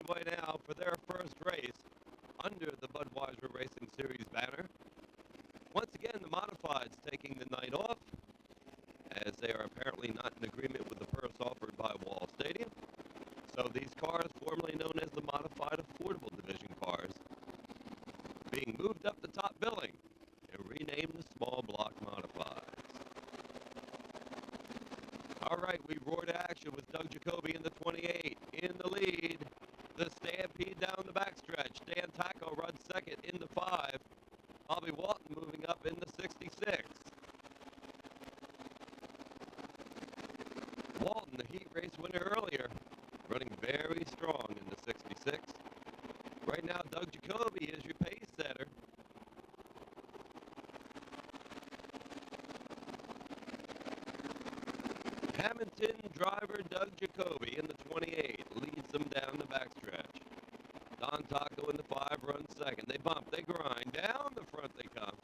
Speedway now for their first race under the Budweiser Racing Series banner. Once again, the Modifieds taking the night off, as they are apparently not in agreement with the purse offered by Wall Stadium. So these cars, formerly known as the Modified Affordable Division cars, being moved up the top billing and renamed the Small Block Modifieds. All right, we roar to action with Doug Jacoby in the 28, in the lead. The Stampede down the backstretch. Dan Taco runs second in the 5. Bobby Walton moving up in the 66. Walton, the heat race winner earlier, running very strong in the 66. Right now, Doug Jacoby is your pace setter. Hamilton driver Doug Jacoby in the 28 leads them down the backstretch. Don Taco in the 5 runs second. They bump, they grind, down the front they come.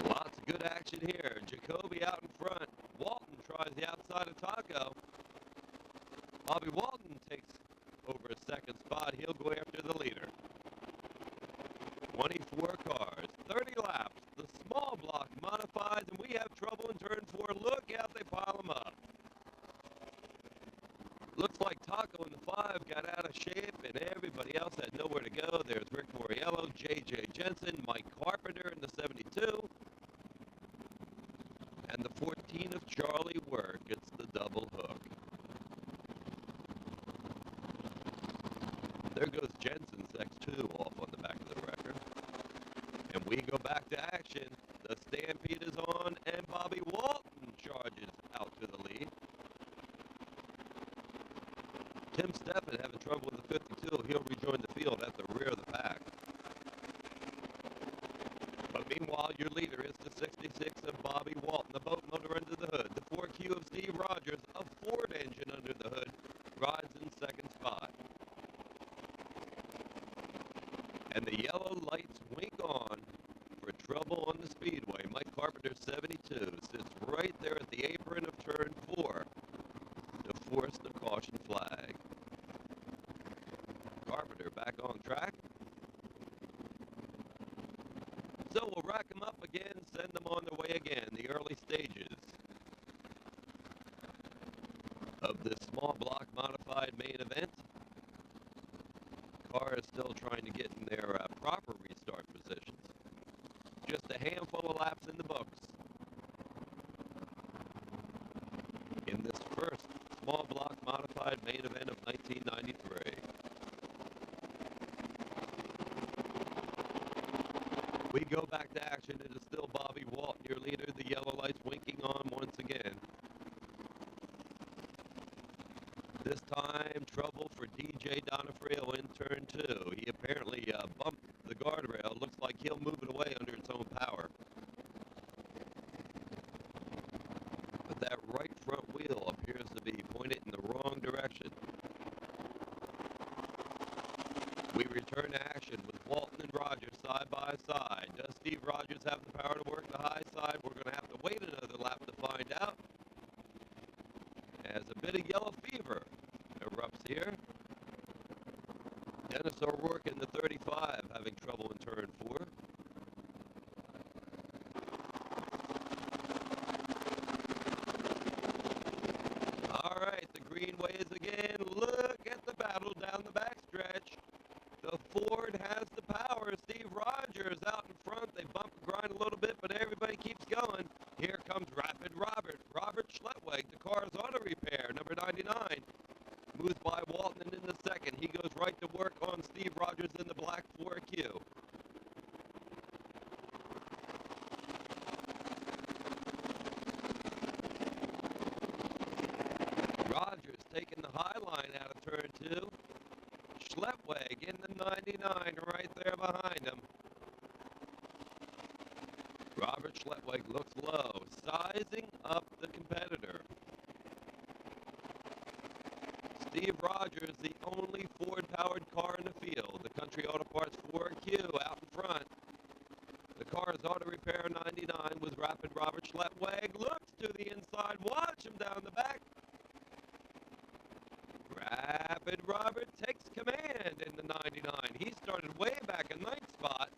Lots of good action here. Jacoby out in front. Walton tries the outside of Taco. Bobby Walton takes over a second spot. He'll go after the leader. 24 cars, 30 laps, the Small Block Modifieds, and we have trouble in turn 4. Look out, they pile them up. Looks like Taco in the 5 got out of shape, and everybody else had nowhere to go. There's Rick Moriello, J.J. Jensen, Mike Carpenter in the 72, and the 14 of Charlie Work. It's the double hook. There goes Jensen's X2 off on the back of the wrecker. And we go back to action. The Stampede is on, and Bobby Walton charges out to the lead. Tim Steffen having trouble with the 52. He'll rejoin the field at the rear of the pack. But meanwhile, your leader is the 66 of Bobby Walton, the boat motor under the hood. The 4Q of Steve Rogers, a Ford engine under the hood, rides in second spot. And the yellow lights wink on for trouble on the speedway. Mike Carpenter, 72, sits right there at the apron of turn 4 to force the caution flag. Carpenter back on track. So we'll rack them up again, send them on their way again. The early stages of this Small Block Modified main event. Carr is still trying to get in their proper restart positions. Just a handful of laps in the books in this first Small Block Modified main event of 1993. We go back to action. It is still Bobby Walton, your leader. The yellow lights winking on once again. This time, trouble for DJ Donofrio in turn 2. He apparently bumped the guardrail. Looks like he'll move it away under its own power. But that right front wheel appears to be pointed in the wrong direction. We return to action with Walton and Rogers side by side. Does Steve Rogers have the power to work the high side? We're going to have to wait another lap to find out. As a bit of yellow fever erupts here. Dennis O'Rourke in the 35 having trouble in turn 4. All right, the greenways again. Look at the battle down the backstretch. The Ford has the power. Steve Rogers out in front. They bump and grind a little bit, but everybody keeps going. Here comes Rapid Robert. Robert Schlettweg, the Carr's Auto Repair, number 99. Moves by Walton in the second. He goes right to work on Steve Rogers in the black 4Q. Rogers taking the high line out of turn 2. Schlettweg in the 99 right there behind him. Robert Schlettweg looks low, sizing up the competitor. Steve Rogers, the only Ford-powered car in the field. The Country Auto Parts 4Q out in front. The Carr's Auto Repair 99 with Rapid Robert Schlettweg. Schlettweg looks to the inside. Watch him down the back. Rapid Robert takes command in the 99. He started way back in ninth spot.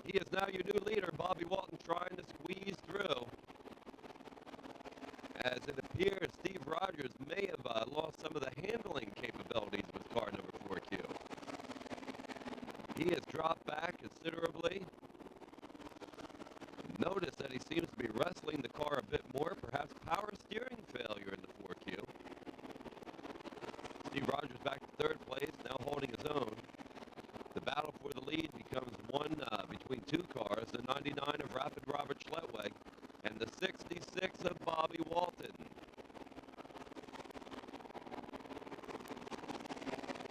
He is now your new leader, Bobby Walton, trying to squeeze through. As it appears, Steve Rogers may have lost some of the handling capabilities with car number 4Q. He has dropped back considerably. Notice that he seems to be wrestling the car a bit more, perhaps power steering failure in the 4Q. Steve Rogers back to third place, now holding his own. The battle for the lead becomes one between two cars, the 99 of Rapid Robert Schlettweg and the 66 of Bobby Walton.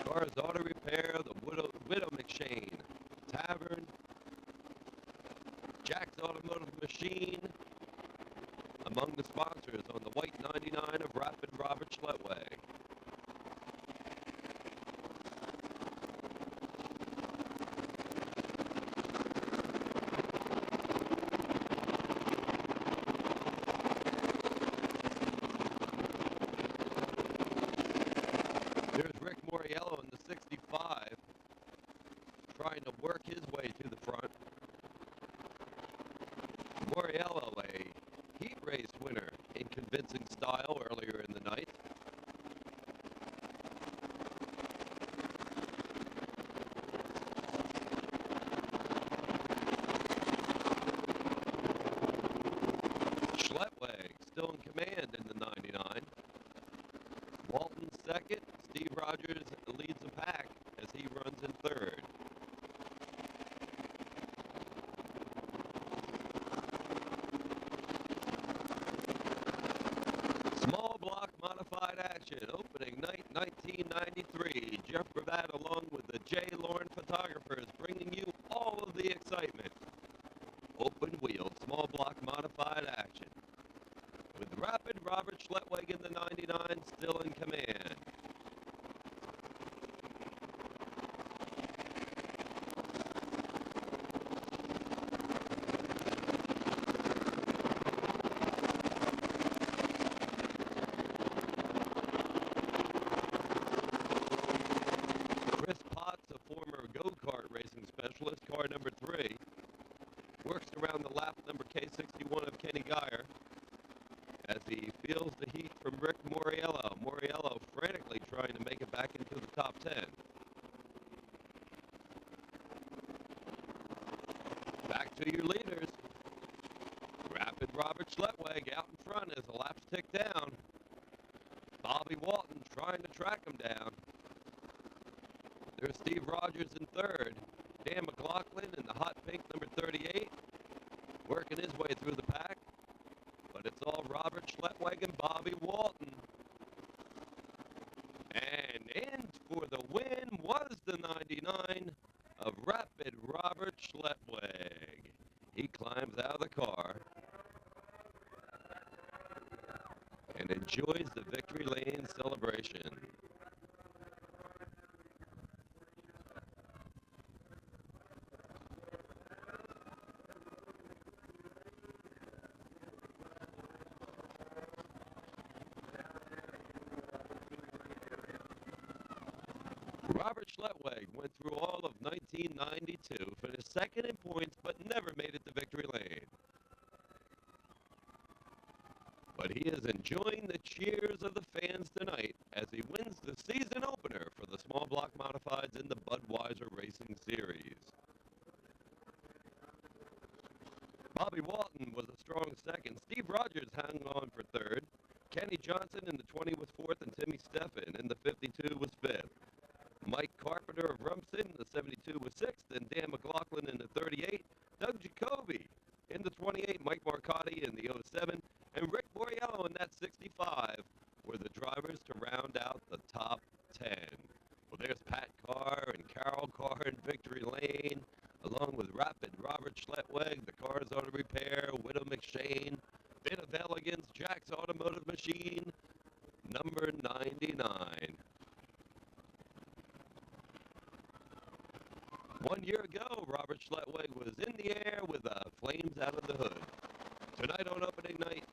Carr's Auto Repair, the Widow McShane Tavern, Jack's Automotive Machine, among the sponsors on the white 99 of Rapid Robert Schlettweg. There's Rick Moriello in the 65, trying to work his way to the front. Moriello, a heat race winner in convincing style earlier in the night. Schlettweg still in command in the 99. Walton second. Steve Rogers leads the pack as he runs in third. Small block modified action, opening night 1993. Jeff Bravad along with the J. Lorne photographers bringing you all of the excitement. Open wheel, small block modified action. With Rapid Robert Schlettweg in the 99 still in command. Chris Potts, a former go-kart racing specialist, car number 3, works around the lap number K61 of Kenny Geyer as he feels the heat from Rick Moriello. Moriello frantically trying to make it back into the top 10. Back to your leaders. Rapid Robert Schlettweg out in front as the laps tick down. Bobby Walton trying to track him down. There's Steve Rogers in third. Dan McLaughlin in the hot pink number 38, working his way through the pack. But it's all Robert Schlettweg and Bobby Walton. And in for the win was the 99 of Rapid Robert Schlettweg. He climbs out of the car and enjoys the victory lane celebration. Robert Schlettweg went through all of 1992, finished second in points, but never made it to victory lane. But he is enjoying the cheers of the fans tonight as he wins the season opener for the small block modifieds in the Budweiser Racing Series. Bobby Walton was a strong second. Steve Rogers hung on for third. Kenny Johnson in the 20 was fourth, and Timmy Steffen in the 52 was fifth. Mike Carpenter of Rumson in the 72 was sixth, and Dan McLaughlin in the 38. Doug Jacoby in the 28, Mike Marcotti in the 07, and Rick Moriello in that 65 were the drivers to round out the top 10. Well, there's Pat Carr and Carol Carr in victory lane, along with Rapid Robert Schlettweg, the Carr's Auto Repair, Widow McShane, Bit of Elegance, Jack's Automotive Machine, number 99. 1 year ago, Robert Schlettweg was in the air with flames out of the hood. Tonight on opening night,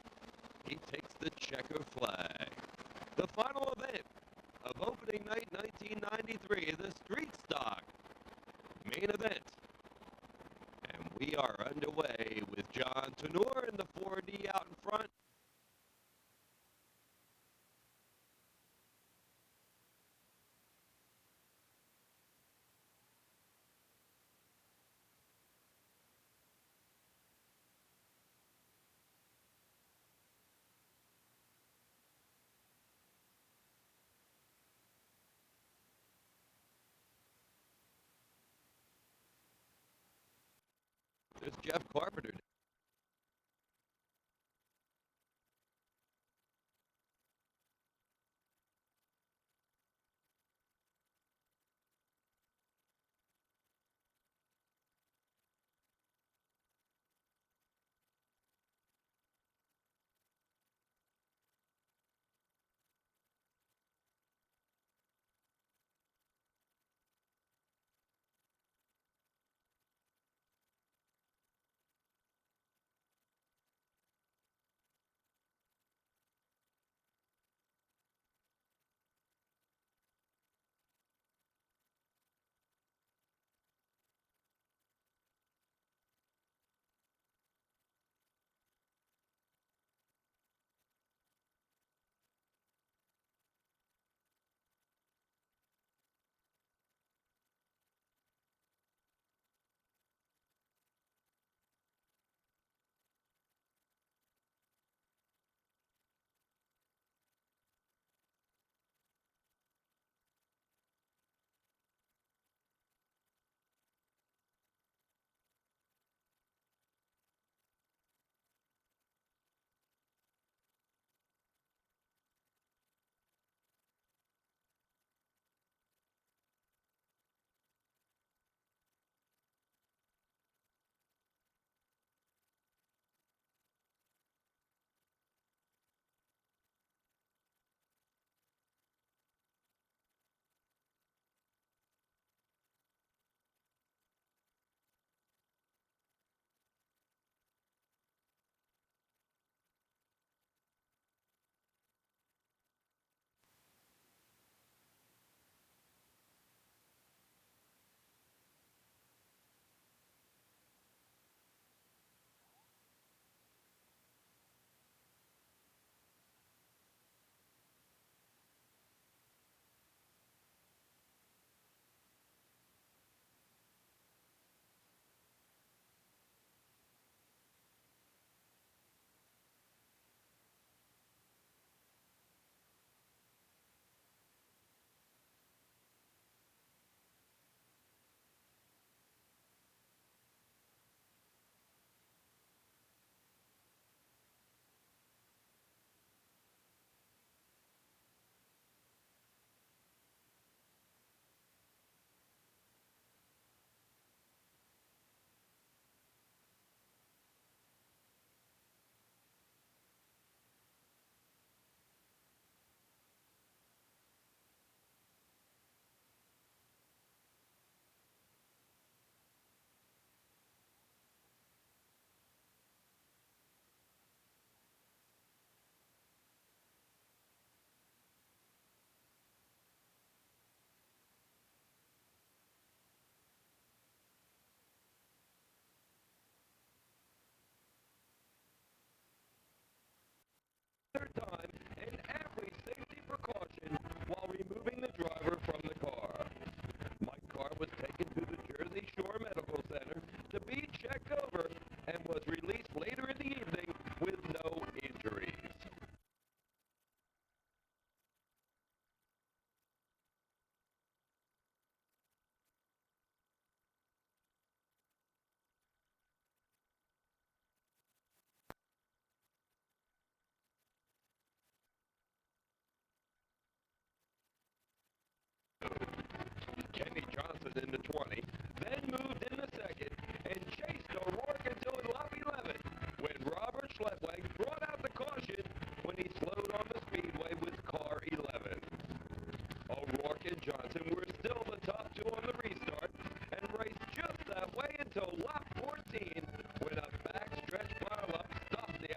he takes the checker flag. The final event of opening night 1993, the Street Stock main event. And we are underway with John Tenor in the 4D out in front. There's Jeff Carpenter. Third time and every safety precaution while removing the driver from the car. Mike Carr was taken to the Jersey Shore Medical Center to be checked over and was released later in the evening with no injuries. Kenny Johnson in the 20, then moved in the second and chased O'Rourke until lap 11 when Robert Schleppweg brought out the caution when he slowed on the speedway with car 11. O'Rourke and Johnson were still the top two on the restart and raced just that way until lap 14 when a backstretch pileup stopped the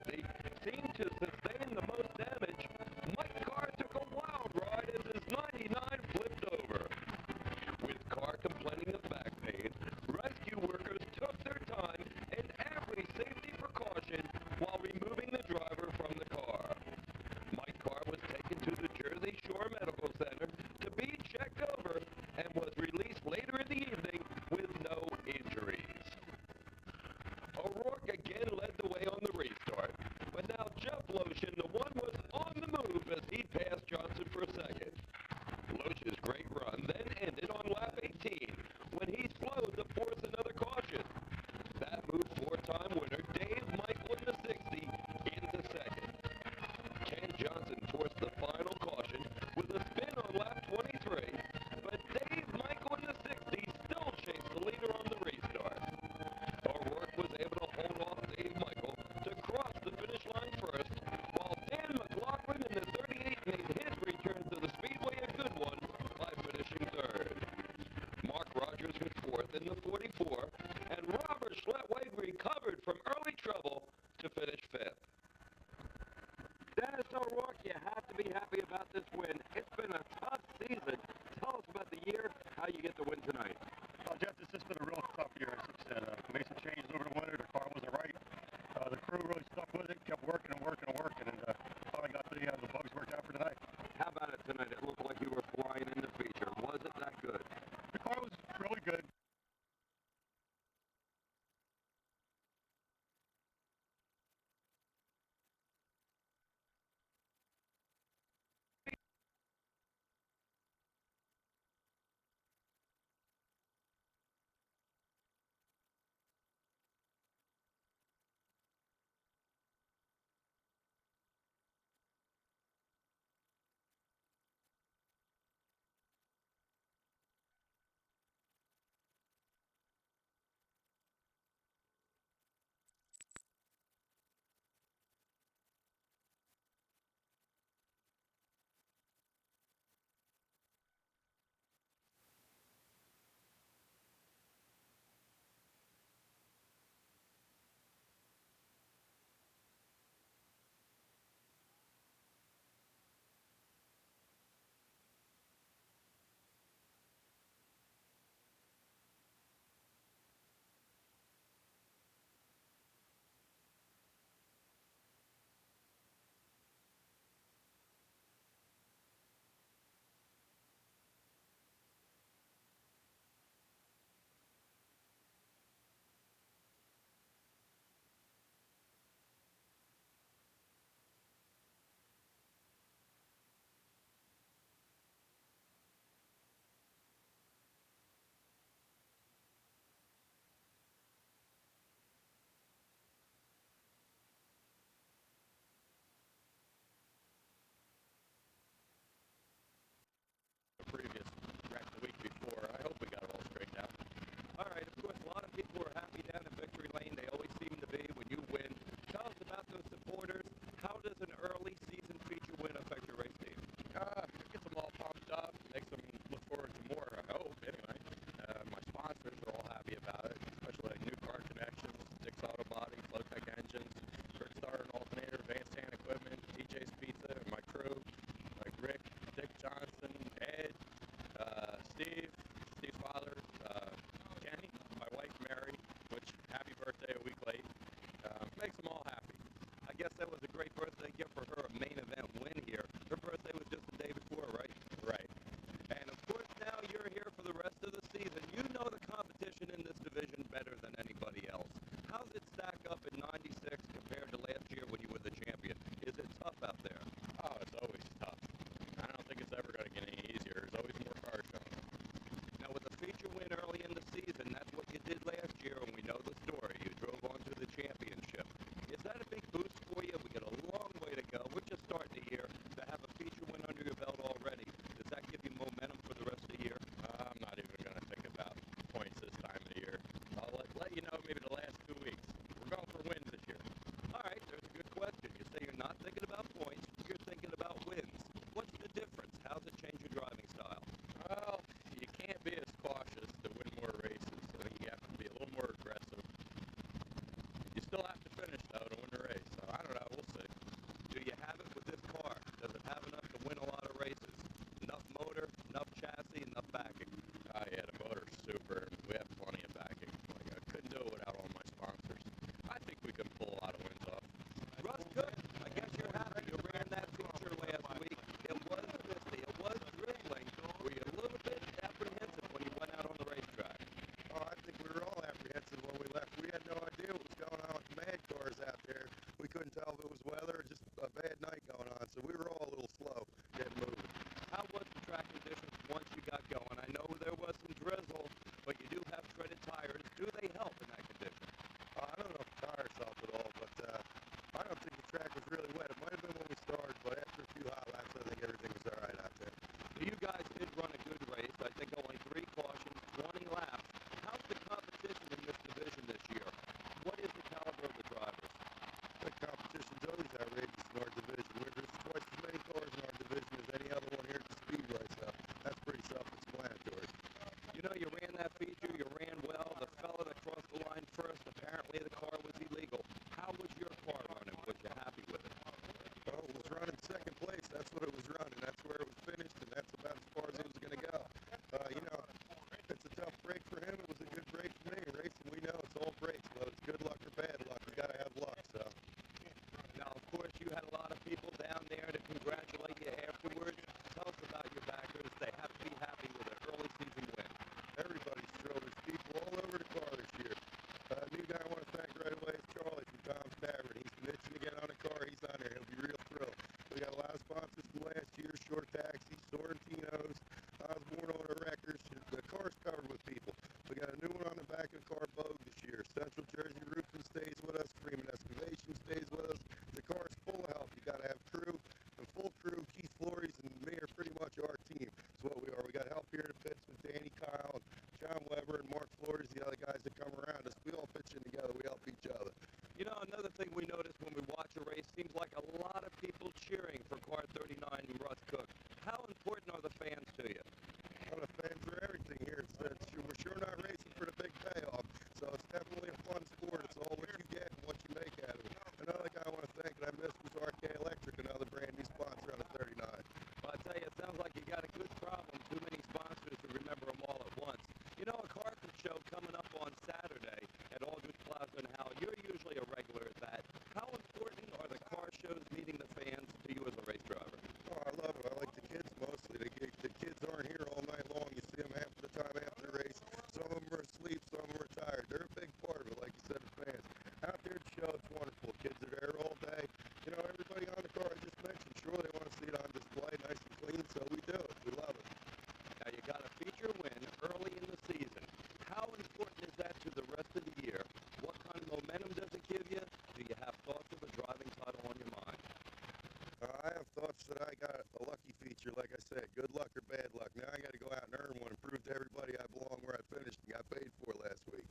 50 seemed to sustain the most damage, Mike Carr took a wild ride as his 99 flipped over. With Carr complaining of back pain, rescue workers took their time and every safety precaution while removing the driver from the car. Mike Carr was taken to the Jersey Shore Medical Center to be checked over and was released later in the evening with no injuries. O'Rourke again led the way on the restart, but now Jeff Lotion, the one, was on the move as he passed Johnson for second. Lotion's great run then ended on lap 18 when he slowed to force another caution. That moved four-time winner Dave Michael in the 60 into second. Ken Johnson forced the final caution with a spin on lap 23, but Dave Michael in the 60 still chased the leader on the restart. O'Rourke was able to hold off Dave Michael to cross the finish line first, while Dan McLaughlin in the 38 made his return to the Speedway a good one by finishing third. Mark Rogers was fourth in the 44, and Robert Schlettweg recovered from early trouble to finish fifth. Dennis O'Rourke, you have to be happy about this win. It's been a tough season. Tell us about the year, how you get the win tonight. Well, Jeff, this has been a real tough year. As you said, made some changes over the winter. The car wasn't right. The crew really stuck with it, kept working and working and working, and finally got the bugs worked out for tonight. How about it tonight? It looked like you were flying in the feature. Was it that good? The car was really good. Previous track the week before. I hope we got it all straightened out. All right, of course, a lot of people are happy down in victory lane. They always seem to be when you win. Tell us about those supporters. How does an early season feature win affect your race team? It gets them all pumped up, makes them look forward to more, I hope, anyway. My sponsors are all happy about it, especially like New Car Connections, Dick's Auto Body, Flowtech Engines, Quick Start and Alternator, Van Stan Equipment, DJ's Pizza, and my crew, like Rick, Dick Johnson, Ed, Steve's father, Kenny, my wife Mary, which happy birthday a week late, makes them all happy. I guess that was a great birthday gift for her, a main event win here. Her birthday was just the day before, right? Right. And of course now you're here for the rest of the season. You know the competition in this division better than anybody else. How's it stack up in 96 compared to last year when you were the champion? Is it tough out there? Oh, it's always tough. I don't think it's ever going to get any easier. There's always more cars showing up. Now with a feature win early in the season, that's what you did last year, and we know the story. You drove on to the championship. Is that a big boost for you? We got a long way to go. We're just starting the year. To have a feature win under your belt already, does that give you momentum for the rest of the year? I'm not even going to think about points this time of the year. I'll let you know maybe the last 2 weeks. We're going for wins this year. All right, there's a good question. You say you're not thinking about points, you're thinking about wins. What's the difference? How's it change your driving style? Well, you can't be as cautious to win more races. I think you have to be a little more aggressive. You still have to finish, though, to win the race. So I don't know. idea what was going on with the mad cars out there. We couldn't tell if it was weather or just a bad night going on, so we were all a little slow getting moving. How was the track conditions once you got going? I know there was some drizzle, but you do have treaded tires. Do they help in that condition? I don't know if the tires help at all, but I don't think the track was really wet. It might have been when we started, but after a few hot laps, I think everything was all right out there. So you guys did run a good race. I think only 3 cautions, 20 laps. How's the competition in this division this year? What is the caliber of the drivers? The competition's always outrageous in our division. There's twice as many cars in our division as any other one here at the Speedway, so that's pretty self-explanatory. You know, you ran that feature, you ran well. The fella that crossed the line first, apparently the car was illegal. How was your car running? Was you happy with it? Well, it was running second place. That's what it was running. That's where it was finished, and that's about as far as it was going to go. You know, it's a tough break for him. It was a good break for me. Racing, we know it's all breaks, but it's good luck or bad luck. You got to have luck, so. Now, of course, you had a lot of people down there to congratulate you afterwards. Tell us about your backers. They have to be happy with an early season win. Everybody's thrilled. There's people all over the car this year. New guy I want to thank right away is Charlie from Tom's Tavern. He's been itching to get on a car. He's on there. He'll be real thrilled. We got a lot of sponsors from last year: Short Taxis, Sorrentinos, Osborne Auto Wreckers. The car's covered with people. We got a new one on the back of the car, Bogue, this year. Central Jersey Roofing stays with us. Freeman Excavation stays with us. The car's full of help. You got to have crew, and full crew. Keith Flores and me are pretty much our team. That's what we are. We got help here in the pits with Danny Kyle and John Weber and Mark Flores, the other guys that come around us. We all pitch in together. We help each other. You know, another thing we noticed when we watch a race, seems like a lot of people cheering for car 39 and Russ Cook. How important are the fans to you? Well, the fans are everything here. We're sure not racing for the big payoff, so it's definitely a fun sport. It's all what you get and what you make out of it. Another guy I want to thank that I missed was RK Electric, another brand new sponsor on the 39. Well, I tell you, it sounds like you got a good problem. Too many sponsors to remember them all at once. You know, a Carpet show coming up on Saturday at Aldrich Plaza and Howell. You're usually a regular at that. How important are the car shows meeting the fans to you as a race driver? Oh, I love it. I like the kids mostly. The kids aren't here all night long. You see them half the time after the race. Some of them are asleep, some of them are tired. They're a big part of it, like you said, the fans. Out there at the show, it's wonderful. Kids are there all day. You know, everybody on the car I just mentioned, sure, they want to see it on display, nice and clean, so we do it. We love it. Now, you got a feature win early in the season. How important is that to the rest of the year? What kind of momentum does it give you? Do you have thoughts of a driving title on your mind? I have thoughts that I got a lucky feature, like I said, good luck or bad luck. Now I got to go out and earn one and prove to everybody I belong where I finished and got paid for last week.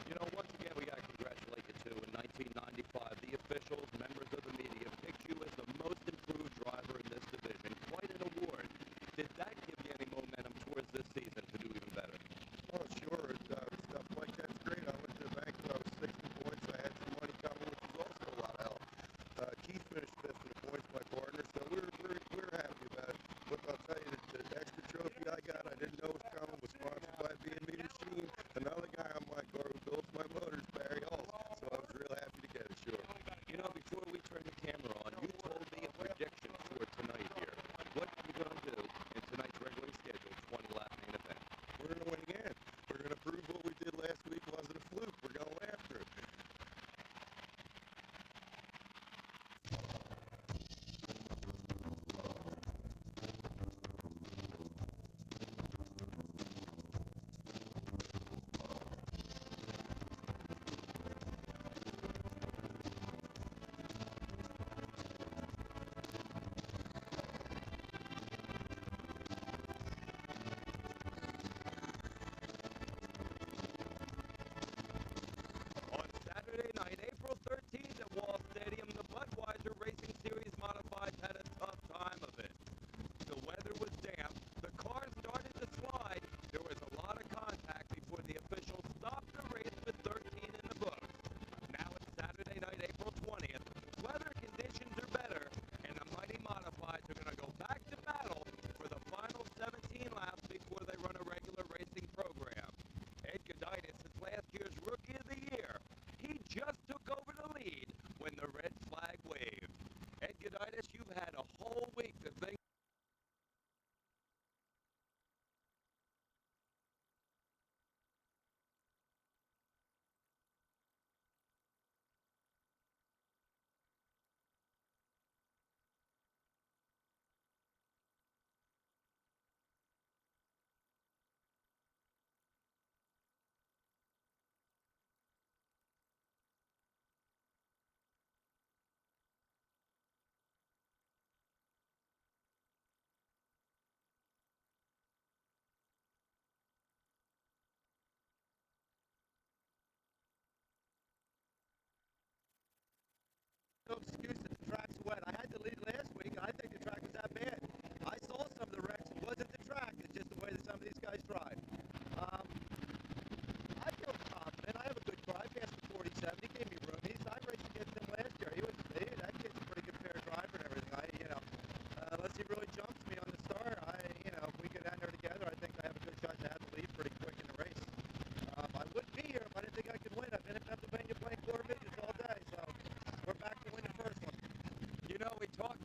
You know, once again, we got to congratulate you, too. In 1995, the officials, members of the media, picked you as the most improved driver in this division. Quite an award. Did that give you any momentum towards this season to do even better? Oh, sure. Stuff like that's great. I went to the bank when I was 60 points. I had some money coming, which was also a lot of help. Keith finished fifth in the points, my partner, so we're happy about it. But I'll tell you, the extra trophy I got, I didn't know was coming, was sponsored by B&B Machine. Another guy on my car who builds my motors, Barry Hulse. So I was real happy to get it, sure. You know, before we turn the camera on, you told me a prediction for tonight here. What are you going to do in tonight's regularly scheduled 20-lap main event? We're going to win again. We're going to prove what we did last week wasn't a fluke. We're going after it. On Saturday night, April 13th at Wall Stadium, the Budweiser Racing Series Modifieds had a tough time of it. The weather was damp, the cars started to slide, there was a lot of contact before the officials stopped the race with 13 in the books. Now it's Saturday night, April 20th. Weather conditions are better, and the mighty Modifieds are going to go back to battle for the final 17 laps before they run a regular racing program. Ed Goditis is last year's Rookie of the Year. He just took over the lead when the red flag waved. Ed Goditis, you've had a whole week to think. no excuse if the track's wet. I had to lead last week, and I think the track was that bad. I saw some of the wrecks. It wasn't the track. It's just the way that some of these guys drive. I feel confident. I have a good car. I passed the 47. He gave me room. I raced against him last year. That kid's a pretty good fair driver and everything. Unless he really jumps me on the start, if we get out there together, I think I have a good shot to have the lead pretty quick in the race. I wouldn't be here if I didn't think I could win. I've been in Pennsylvania playing core midgets all day, so we're back to win the first one. You know, we talked